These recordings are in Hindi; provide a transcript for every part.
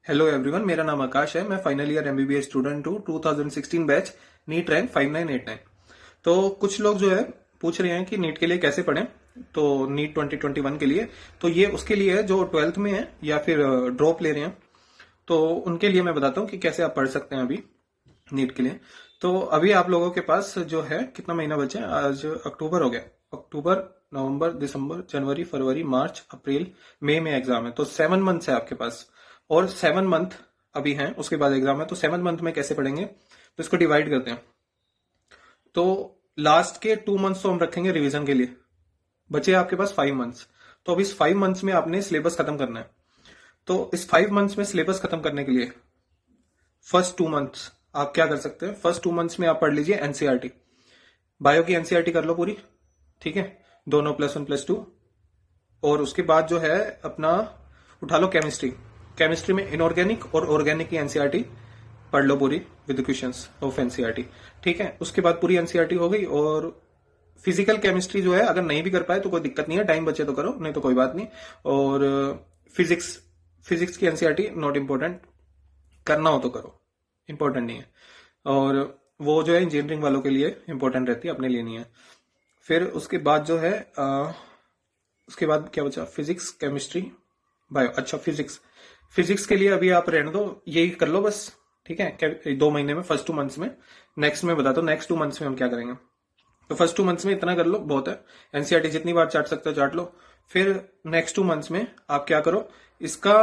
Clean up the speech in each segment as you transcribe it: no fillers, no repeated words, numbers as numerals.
हेलो एवरीवन, मेरा नाम आकाश है। मैं फाइनल ईयर एमबीबीएस स्टूडेंट हूँ, 2016 बैच, नीट रैंक 5989। तो कुछ लोग जो है पूछ रहे हैं कि नीट के लिए कैसे पढ़ें, तो नीट 2021 के लिए। तो ये उसके लिए है जो 12th में है या फिर ड्रॉप ले रहे हैं, तो उनके लिए मैं बताता हूँ कि कैसे आप पढ़ सकते हैं अभी नीट के लिए। तो अभी आप लोगों के पास जो है कितना महीना बचा है? आज अक्टूबर हो गया। अक्टूबर, नवंबर, दिसंबर, जनवरी, फरवरी, मार्च, अप्रैल, मई में एग्जाम है। तो 7 मंथ्स है आपके पास, और 7 मंथ अभी हैं, उसके बाद एग्जाम है। तो 7 मंथ में कैसे पढ़ेंगे? तो इसको डिवाइड करते हैं। तो लास्ट के 2 मंथ्स तो हम रखेंगे रिवीजन के लिए, बचे आपके पास 5 मंथ्स। तो अब इस 5 मंथ्स में आपने सिलेबस खत्म करना है। तो इस 5 मंथ्स में सिलेबस खत्म करने के लिए फर्स्ट 2 मंथ्स आप क्या कर सकते हैं? फर्स्ट 2 मंथ्स में आप पढ़ लीजिए एनसीईआरटी। बायो की एनसीईआरटी कर लो पूरी, ठीक है, दोनों +1 +2। और उसके बाद जो है अपना उठा लो केमिस्ट्री। केमिस्ट्री में इनऑर्गेनिक और ऑर्गेनिक की एनसीईआरटी पढ़ लो पूरी विद क्वेश्चंस ऑफ एनसीईआरटी, ठीक है। उसके बाद पूरी एनसीईआरटी हो गई। और फिजिकल केमिस्ट्री जो है अगर नहीं भी कर पाए तो कोई दिक्कत नहीं है, टाइम बचे तो करो, नहीं तो कोई बात नहीं। और फिजिक्स फिजिक्स की एनसीईआरटी नॉट इम्पोर्टेंट, करना हो तो करो, इंपॉर्टेंट नहीं है। और वो जो है इंजीनियरिंग वालों के लिए इंपॉर्टेंट रहती है, अपने लिए नहीं है। फिर उसके बाद जो है उसके बाद क्या बचा? Physics, chemistry, bio. अच्छा, फिजिक्स फिजिक्स के लिए अभी आप रहने दो, यही कर लो बस, ठीक है। 2 महीने में, फर्स्ट 2 मंथ्स में। नेक्स्ट में बताता हूँ नेक्स्ट 2 मंथ्स में हम क्या करेंगे। तो फर्स्ट 2 मंथ्स में इतना कर लो, बहुत है। एनसीईआरटी जितनी बार चाट सकते हो चाट लो। फिर नेक्स्ट 2 मंथ्स में आप क्या करो, इसका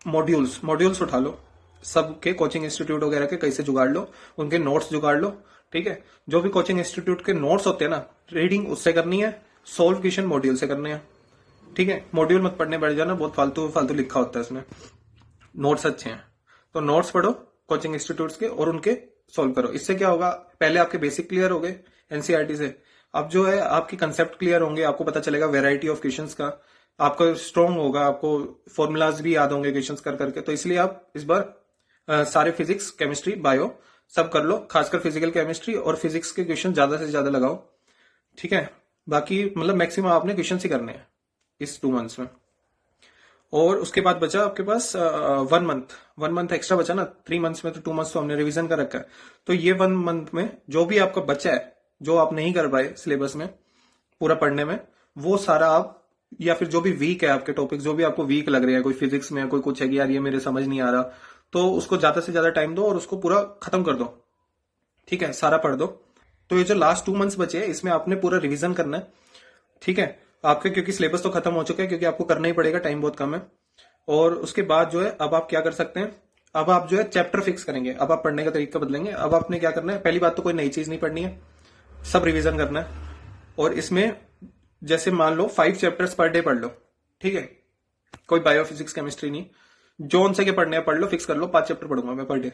मॉड्यूल्स मॉड्यूल्स उठा लो, सबके कोचिंग इंस्टीट्यूट वगैरह के कैसे जुगाड़ लो, उनके नोट्स जुगाड़ लो, ठीक है। जो भी कोचिंग इंस्टीट्यूट के नोट्स होते हैं ना, रीडिंग उससे करनी है, सोल्व क्वेश्चन मॉड्यूल से करने हैं, ठीक है। मॉड्यूल मत पढ़ने बैठ जाना, बहुत फालतू फालतू लिखा होता है इसमें। नोट्स अच्छे हैं तो नोट्स पढ़ो कोचिंग इंस्टीट्यूट्स के, और उनके सोल्व करो। इससे क्या होगा? पहले आपके बेसिक क्लियर हो गए एनसीईआरटी से। अब जो है आपकी कंसेप्ट क्लियर होंगे, आपको पता चलेगा वेराइटी ऑफ क्वेश्चंस का, आपको स्ट्रॉन्ग होगा, आपको फॉर्मूलाज भी याद होंगे क्वेश्चंस कर करके। तो इसलिए आप इस बार सारे फिजिक्स, केमिस्ट्री, बायो सब कर लो, खासकर फिजिकल केमिस्ट्री और फिजिक्स के क्वेश्चन ज्यादा से ज्यादा लगाओ, ठीक है। बाकी मतलब मैक्सिमम आपने क्वेश्चन ही करने हैं इस 2 मंथ्स में। और उसके बाद बचा आपके पास 1 मंथ। 1 मंथ एक्स्ट्रा बचा ना, 3 मंथ्स में। तो 2 मंथ्स तो हमने रिवीजन कर रखा है। तो ये 1 मंथ में जो भी आपका बचा है, जो आप नहीं कर पाए सिलेबस में पूरा पढ़ने में, वो सारा आप, या फिर जो भी वीक है आपके टॉपिक, जो भी आपको वीक लग रहे हैं, कोई फिजिक्स में, कोई कुछ है कि यार ये मेरे समझ नहीं आ रहा, तो उसको ज्यादा से ज्यादा टाइम दो और उसको पूरा खत्म कर दो, ठीक है, सारा पढ़ दो। तो ये जो लास्ट 2 मंथ्स बचे हैं इसमें आपने पूरा रिवीजन करना है, ठीक है। आपके क्योंकि सिलेबस तो खत्म हो चुका है, क्योंकि आपको करना ही पड़ेगा, टाइम बहुत कम है। और उसके बाद जो है अब आप क्या कर सकते हैं, अब आप जो है चैप्टर फिक्स करेंगे, अब आप पढ़ने का तरीका बदलेंगे। अब आपने क्या करना है, पहली बात तो कोई नई चीज नहीं पढ़नी है, सब रिवीजन करना है। और इसमें जैसे मान लो 5 चैप्टर्स पर डे पढ़ लो, ठीक है। कोई बायो, फिजिक्स, केमिस्ट्री नहीं, जोन से के पढ़ने हैं पढ़ लो, फिक्स कर लो 5 चैप्टर पढ़ूंगा मैं पर डे,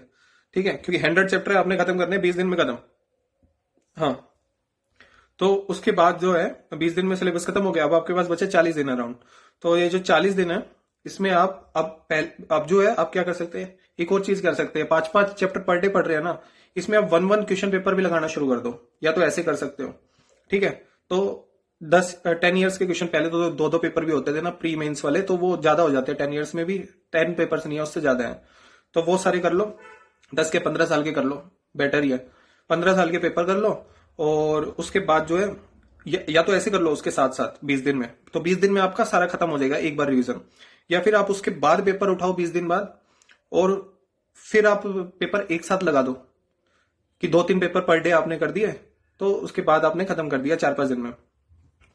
ठीक है। क्योंकि 100 चैप्टर आपने खत्म करने हैं 20 दिन में खत्म। हाँ, तो उसके बाद जो है 20 दिन में सिलेबस खत्म हो गया। अब आपके पास बचे 40 दिन अराउंड। तो ये जो 40 दिन है इसमें आप अब जो है आप क्या कर सकते हैं, एक और चीज कर सकते हैं। 5 5 चैप्टर पर डे पढ़ रहे हैं ना, इसमें आप 1 1 क्वेश्चन पेपर भी लगाना शुरू कर दो, या तो ऐसे कर सकते हो, ठीक है। तो 10 10 ईयर्स के क्वेश्चन, पहले तो 2 2 पेपर भी होते थे ना प्री मेंस वाले, तो वो ज्यादा हो जाते हैं 10 ईयर्स में भी। 10 पेपर्स नहीं है, उससे ज्यादा है। तो वो सारे कर लो, 10 के 15 साल के कर लो, बेटर ही है। 15 साल के पेपर कर लो। और उसके बाद जो है या तो ऐसे कर लो उसके साथ साथ 20 दिन में, तो 20 दिन में आपका सारा खत्म हो जाएगा एक बार रिवीजन। या फिर आप उसके बाद पेपर उठाओ 20 दिन बाद, और फिर आप पेपर एक साथ लगा दो कि 2 3 पेपर पर डे आपने कर दिए, तो उसके बाद आपने खत्म कर दिया 4 5 दिन में,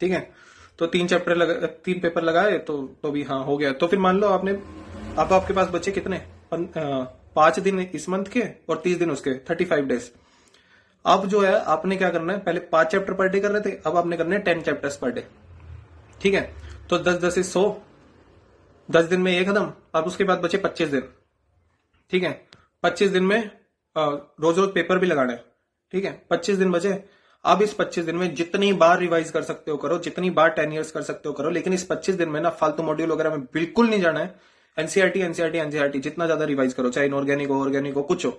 ठीक है। तो 3 पेपर लगाए तो भी हाँ हो गया। तो फिर मान लो आपने, अब आपके पास बचे कितने, 5 दिन इस मंथ के और 30 दिन उसके, 35 डेज। अब जो है आपने क्या करना है, पहले 5 चैप्टर पर डे कर रहे थे, अब आपने करने हैं 10 चैप्टर्स पर डे, ठीक है। तो 10 10 100, 10 दिन में ये खत्म। अब उसके बाद बचे 25 दिन, ठीक है। 25 दिन में रोज रोज पेपर भी लगाना है, ठीक है। 25 दिन बचे। अब इस 25 दिन में जितनी बार रिवाइज कर सकते हो करो, जितनी बार 10 ईयर्स कर सकते हो करो, लेकिन इस 25 दिन में ना फालतू मॉड्यूल वगैरह में बिल्कुल नहीं जाना है। एनसीईआरटी एनसीईआरटी एनसीईआरटी जितना ज्यादा रिवाइज करो, चाहे इनऑर्गेनिक हो, ऑर्गेनिक हो, कुछ हो,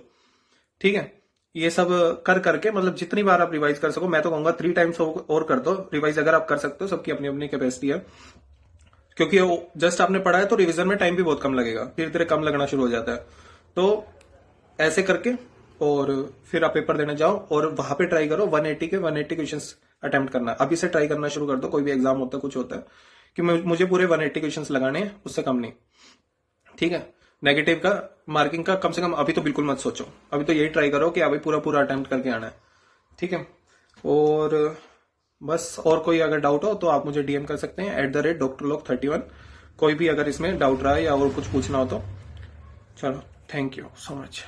ठीक है। ये सब कर करके, मतलब जितनी बार आप रिवाइज कर सको, मैं तो कहूंगा 3 टाइम्स और कर दो रिवाइज, अगर आप कर सकते हो, सबकी अपनी अपनी कैपेसिटी है। क्योंकि जस्ट आपने पढ़ा है तो रिवीजन में टाइम भी बहुत कम लगेगा, धीरे धीरे कम लगना शुरू हो जाता है। तो ऐसे करके और फिर आप पेपर देने जाओ और वहां पे ट्राई करो 180 क्वेश्चंस अटेम्प्ट करना। अभी से ट्राई करना शुरू कर दो, कोई भी एग्जाम होता है कुछ होता है कि मुझे पूरे 180 क्वेश्चंस लगाने हैं, उससे कम नहीं। ठीक है, नेगेटिव का मार्किंग का कम से कम अभी तो बिल्कुल मत सोचो, अभी तो यही ट्राई करो कि अभी पूरा पूरा अटेम्प्ट करके आना है। ठीक है, और बस और कोई अगर डाउट हो तो आप मुझे डीएम कर सकते हैं @drlog31। कोई भी अगर इसमें डाउट रहा है या और कुछ पूछना हो तो। चलो, थैंक यू सो मच।